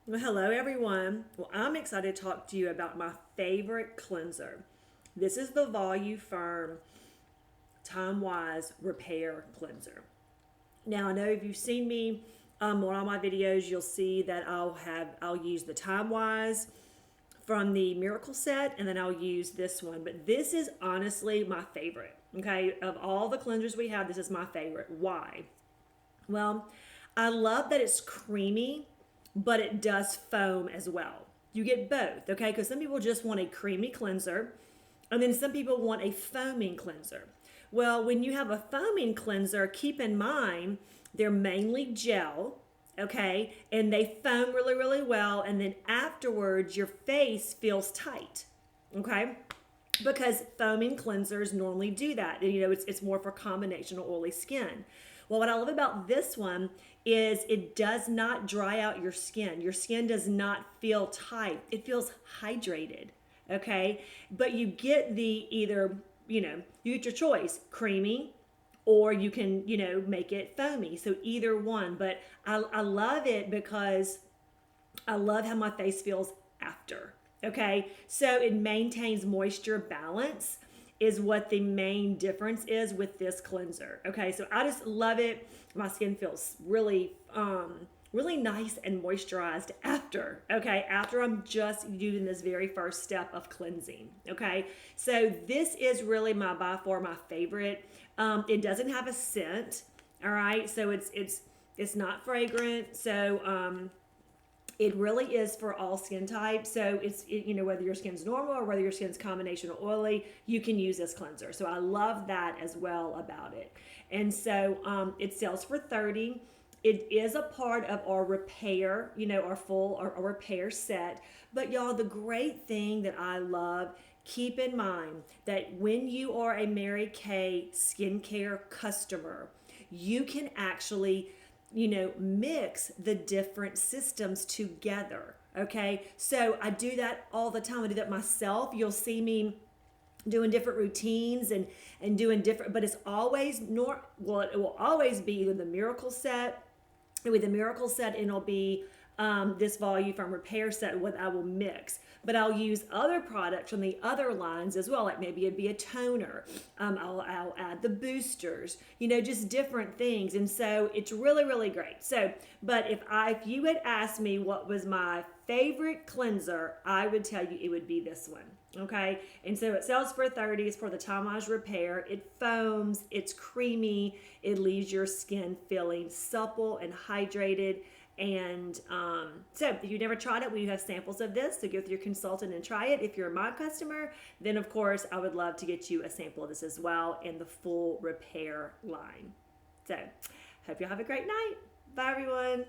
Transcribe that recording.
Well, hello everyone. Well, I'm excited to talk to you about my favorite cleanser. This is the Volu-firm Timewise Repair Cleanser. Now, I know if you've seen me on all my videos, you'll see that I'll use the Timewise from the Miracle set, and then I'll use this one. But this is honestly my favorite. Okay, of all the cleansers we have, this is my favorite. Why? Well, I love that it's creamy, but it does foam as well. You get both, okay? Because some people just want a creamy cleanser, and then some people want a foaming cleanser. Well, when you have a foaming cleanser, keep in mind they're mainly gel, okay? And they foam really, really well, and then afterwards your face feels tight, okay? Because foaming cleansers normally do that. And, it's more for combination of oily skin. Well, what I love about this one is it does not dry out your skin. Your skin does not feel tight. It feels hydrated, okay? But you get the either, you get your choice, creamy, or you can, make it foamy. So either one. But I love it because I love how my face feels after. Okay, so it maintains moisture balance, is what the main difference is with this cleanser. Okay, so I just love it. My skin feels really nice and moisturized after. Okay, after I'm just doing this very first step of cleansing. Okay, so this is really by far my favorite. It doesn't have a scent. All right, so it's not fragrant. So it really is for all skin types. So whether your skin's normal or whether your skin's combination of oily, you can use this cleanser. So I love that as well about it. And so it sells for $30. It is a part of our repair, our full our repair set. But y'all, the great thing that I love, keep in mind that when you are a Mary Kay skincare customer, you can actually mix the different systems together. Okay, so I do that all the time. I do that myself. You'll see me doing different routines and doing different, but it's always it will always be either the miracle set, with the miracle set, and it'll be this Volu-firm repair set, what I will mix. But I'll use other products from the other lines as well, like maybe it'd be a toner. I'll add the boosters, just different things. And so it's really, really great. So, but if you had asked me what was my favorite cleanser, I would tell you it would be this one. Okay, and so it sells for $30. It's for the Timewise repair. It foams, it's creamy, it leaves your skin feeling supple and hydrated. And so if you've never tried it, we have samples of this, so go with your consultant and try it. If you're my customer, then of course I would love to get you a sample of this as well in the full repair line. So hope you have a great night. Bye everyone.